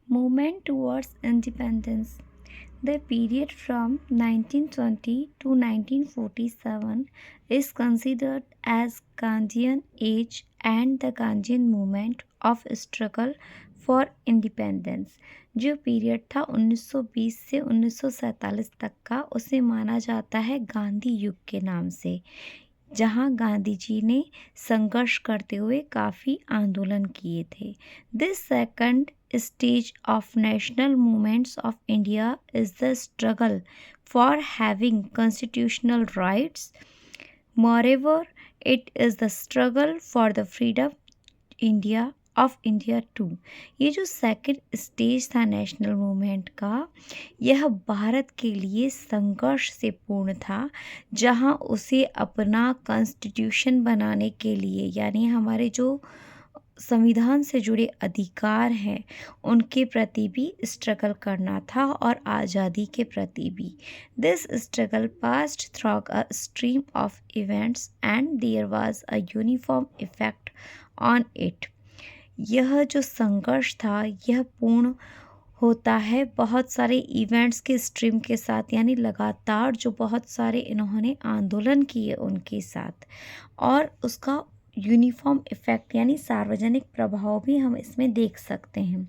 Movement towards independence. The period from 1920 to 1947 is considered as Gandhian age and the Gandhian movement of struggle for independence. जो period था 1920 से 1947 तक का, उसे माना जाता है गांधी युग के नाम से, जहां गांधी जी ने संघर्ष करते हुए काफ़ी आंदोलन किए थे. This second stage of national movements of India is the struggle for having constitutional rights. Moreover, it is the struggle for the freedom India of India too. ये जो सेकंड स्टेज था नेशनल मूवमेंट का, यह भारत के लिए संघर्ष से पूर्ण था, जहां उसे अपना कॉन्स्टिट्यूशन बनाने के लिए, यानी हमारे जो संविधान से जुड़े अधिकार हैं उनके प्रति भी स्ट्रगल करना था और आज़ादी के प्रति भी. This struggle passed through a stream of events and there was a uniform effect on it. यह जो संघर्ष था यह पूर्ण होता है बहुत सारे इवेंट्स के स्ट्रीम के साथ, यानी लगातार जो बहुत सारे इन्होंने आंदोलन किए उनके साथ, और उसका यूनिफॉर्म इफेक्ट यानी सार्वजनिक प्रभाव भी हम इसमें देख सकते हैं.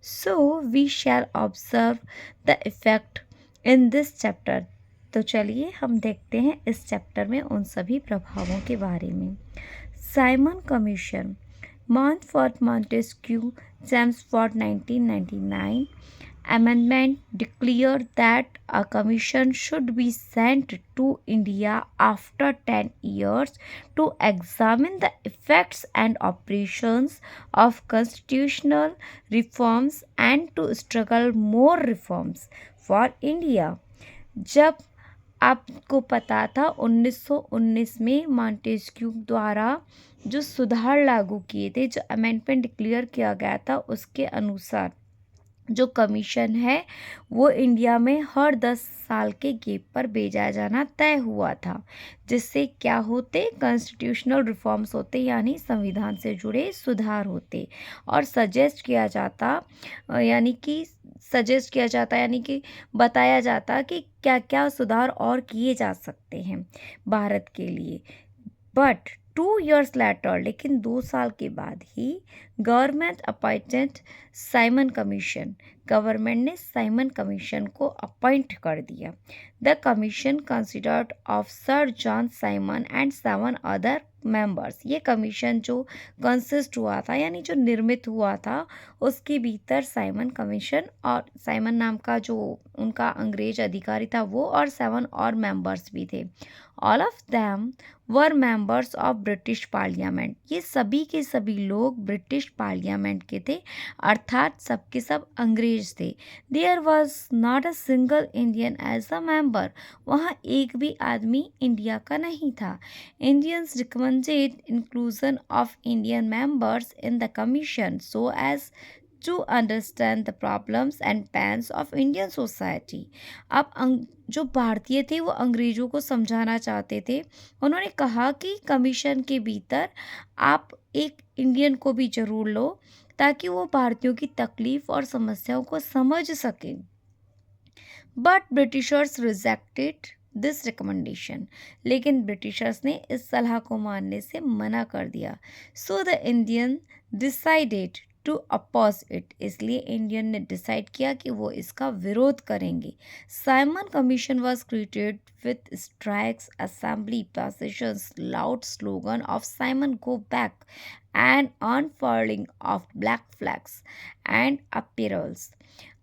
So we shall observe the effect in this chapter. तो चलिए हम देखते हैं इस चैप्टर में उन सभी प्रभावों के बारे में. Simon commission. Montfort Montesquieu, Chelmsford 1999. Amendment declared that a commission should be sent to India after 10 years to examine the effects and operations of constitutional reforms and to struggle more reforms for India. जब आपको पता था 1919 में Montesquieu द्वारा जो सुधार लागू किए थे, जो अमेंडमेंट डिक्लेयर किया गया था, उसके अनुसार जो कमीशन है वो इंडिया में हर 10 साल के गैप पर भेजा जाना तय हुआ था, जिससे क्या होते, कॉन्स्टिट्यूशनल रिफॉर्म्स होते, यानी संविधान से जुड़े सुधार होते, और सजेस्ट किया जाता यानी कि बताया जाता कि क्या क्या सुधार और किए जा सकते हैं भारत के लिए. बट 2 years later, लेकिन 2 साल के बाद ही government appointed Simon commission. Government ने साइमन कमीशन को अपॉइंट कर दिया. The commission considered of sir John Simon and 7 other members. ये कमीशन जो कंसिस्ट हुआ था, यानी जो निर्मित हुआ था, उसके भीतर साइमन कमीशन और साइमन नाम का जो उनका अंग्रेज अधिकारी था वो, और 7 और मेंबर्स भी थे. All of them were members of British parliament. ये सभी के सभी लोग ब्रिटिश पार्लियामेंट के थे, अर्थात सबके सब अंग्रेज थे. There was not a single Indian as a member. वहाँ एक भी आदमी इंडिया का नहीं था. Indians recommended inclusion of Indian members in the commission so as to understand the problems and pains of Indian society. अब जो भारतीय थे वो अंग्रेजों को समझाना चाहते थे. उन्होंने कहा कि कमीशन के भीतर आप एक इंडियन को भी जरूर लो, ताकि वो भारतीयों की तकलीफ और समस्याओं को समझ सकें. But Britishers rejected this recommendation. लेकिन ब्रिटिशर्स ने इस सलाह को मानने से मना कर दिया. So the Indian decided to oppose it. इसलिए इंडियन ने डिसाइड किया कि वो इसका विरोध करेंगे. Simon commission was created with strikes, assembly processions, loud slogan of Simon go back and unfurling of black flags and apparels.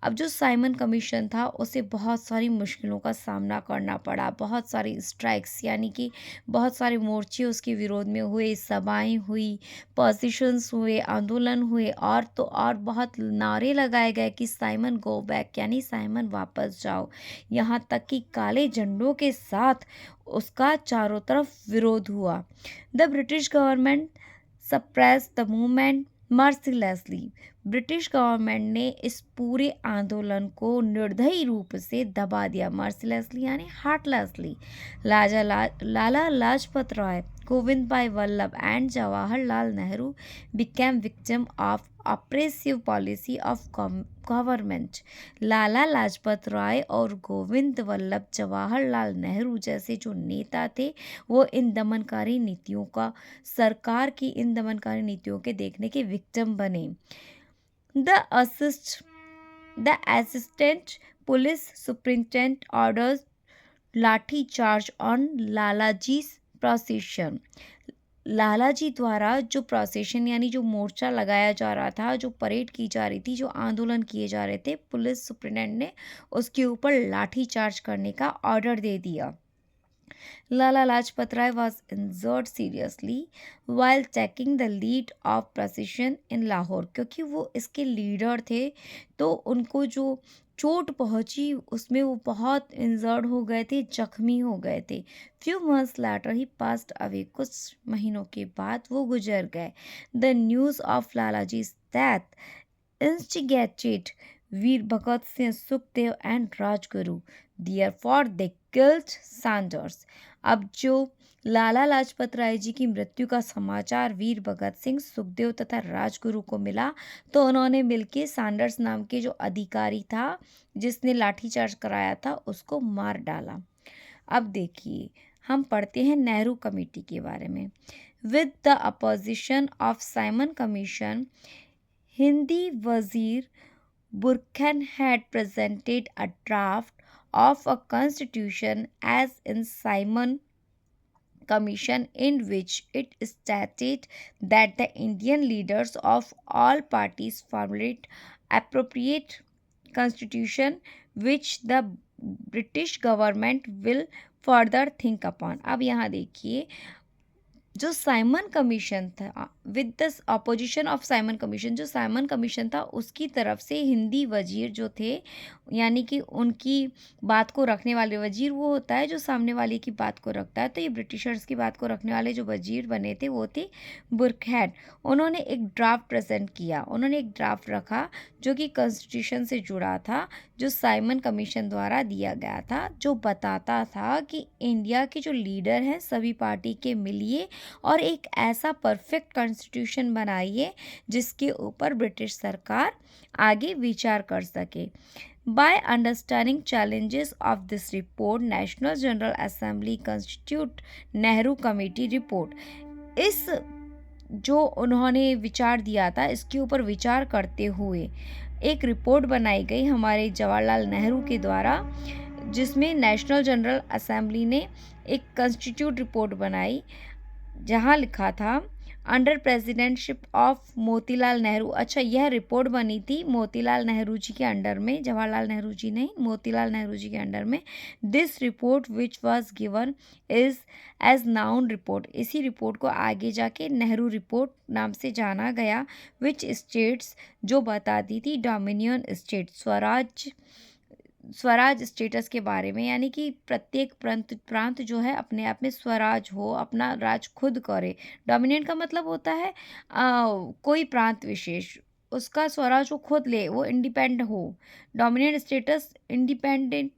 अब जो साइमन कमीशन था उसे बहुत सारी मुश्किलों का सामना करना पड़ा. बहुत सारी स्ट्राइक्स यानी कि बहुत सारे मोर्चे उसके विरोध में हुए, सभाएं हुई, पोजीशंस हुए, आंदोलन हुए, और तो और बहुत नारे लगाए गए कि साइमन गो बैक, यानी साइमन वापस जाओ. यहाँ तक कि काले झंडों के साथ उसका चारों तरफ विरोध हुआ. The British government suppress the movement mercilessly. British government ने इस पूरे आंदोलन को निर्दयी रूप से दबा दिया. मर्सिलेसली यानी हार्टलेसली. लाला Lajpat Rai, Govind Bhai Vallabh and Jawaharlal Nehru became victim of oppressive policy of government. Lala Lajpat Rai और गोविंद वल्लभ जवाहरलाल नेहरू जैसे जो नेता थे वो इन दमनकारी नीतियों का, सरकार की इन दमनकारी नीतियों के देखने के विक्टिम बने। The assistant police superintendent orders लाठी charge on Lalaji procession. Lalaji द्वारा जो प्रोसेशन यानी जो मोर्चा लगाया जा रहा था, जो परेड की जा रही थी, जो आंदोलन किए जा रहे थे, पुलिस सुपरिटेंडेंट ने उसके ऊपर लाठी चार्ज करने का ऑर्डर दे दिया। Lala Lajpat Rai was injured seriously while taking the lead of procession in Lahore, क्योंकि वो इसके लीडर थे तो उनको जो चोट पहुंची उसमें वो बहुत इंजर्ड हो गए थे, जख्मी हो गए थे। फ्यू मंथ्स लेटर ही पास्ड अवे, कुछ महीनों के बाद वो गुजर गए। द न्यूज़ ऑफ लालाजी's death instigated Veer Bhagat Singh, Sukhdev and Rajguru, therefore they killed Sanders. अब जो लाला लाजपत राय जी की मृत्यु का समाचार वीर भगत सिंह, सुखदेव तथा राजगुरु को मिला तो उन्होंने मिलके सैंडर्स नाम के जो अधिकारी था जिसने लाठीचार्ज कराया था उसको मार डाला। अब देखिए हम पढ़ते हैं नेहरू कमेटी के बारे में। With the opposition of Simon commission, Hindi वजीर Burkhan had presented a draft of a constitution as in Simon Commission, in which it stated that the Indian leaders of all parties formulate appropriate constitution which the British government will further think upon। अब यहाँ देखिए जो Simon commission था, with the opposition of Simon commission, जो Simon commission था उसकी तरफ से हिंदी वजीर जो थे यानी कि उनकी बात को रखने वाले, वजीर वो होता है जो सामने वाले की बात को रखता है, तो ये ब्रिटिशर्स की बात को रखने वाले जो वजीर बने थे वो थे बुरखैन। उन्होंने एक ड्राफ्ट प्रेजेंट किया, उन्होंने एक ड्राफ्ट रखा जो कि कॉन्स्टिट्यूशन से जुड़ा था, जो साइमन कमीशन द्वारा दिया गया था, जो बताता था कि इंडिया के जो लीडर हैं सभी पार्टी के मिलिए और एक ऐसा परफेक्ट कॉन्स्टिट्यूशन बनाइए जिसके ऊपर ब्रिटिश सरकार आगे विचार कर सके। By understanding challenges of this report, national general assembly constitute Nehru committee report. इस जो उन्होंने विचार दिया था इसके ऊपर विचार करते हुए एक रिपोर्ट बनाई गई हमारे जवाहरलाल नेहरू के द्वारा, जिसमें नेशनल जनरल असेंबली ने एक कॉन्स्टिट्यूट रिपोर्ट बनाई जहाँ लिखा था under presidentship of Motilal Nehru. अच्छा, यह रिपोर्ट बनी थी मोतीलाल नेहरू जी के अंडर में, जवाहरलाल नेहरू जी नहीं, मोतीलाल नेहरू जी के अंडर में। This report which was given is as known report, इसी रिपोर्ट को आगे जाके नेहरू रिपोर्ट नाम से जाना गया। विच स्टेट्स, जो बताती थी डोमिनियन स्टेट, स्वराज स्टेटस के बारे में, यानी कि प्रत्येक प्रांत जो है अपने आप में स्वराज हो, अपना राज खुद करे। डोमिनेंट का मतलब होता है कोई प्रांत विशेष उसका स्वराज वो खुद ले, वो इंडिपेंडेंट हो। Dominant status, independent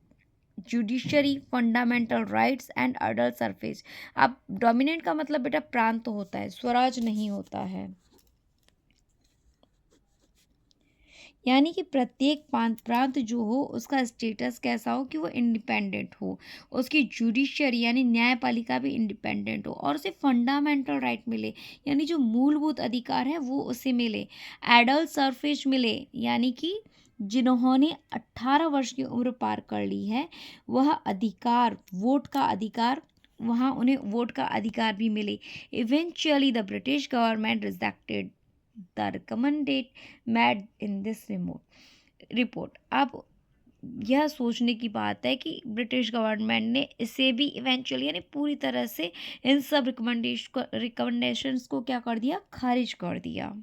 judiciary, fundamental rights and adult surface. अब डोमिनेंट का मतलब बेटा प्रांत होता है, स्वराज नहीं होता है। यानी कि प्रत्येक प्रांत जो हो उसका स्टेटस कैसा हो कि वो इंडिपेंडेंट हो, उसकी जुडिशरी यानी न्यायपालिका भी इंडिपेंडेंट हो, और उसे फंडामेंटल राइट मिले यानी जो मूलभूत अधिकार है वो उसे मिले। एडल्ट सरफेस मिले यानी कि जिन्होंने 18 वर्ष की उम्र पार कर ली है वह अधिकार, वोट का अधिकार, वहाँ उन्हें वोट का अधिकार भी मिले। Eventually the British government rejected the recommended made in this report. अब यह सोचने की बात है कि ब्रिटिश गवर्नमेंट ने इसे भी इवेंचुअली यानी पूरी तरह से इन सब रिकमेंडेशंस को क्या कर दिया, खारिज कर दिया।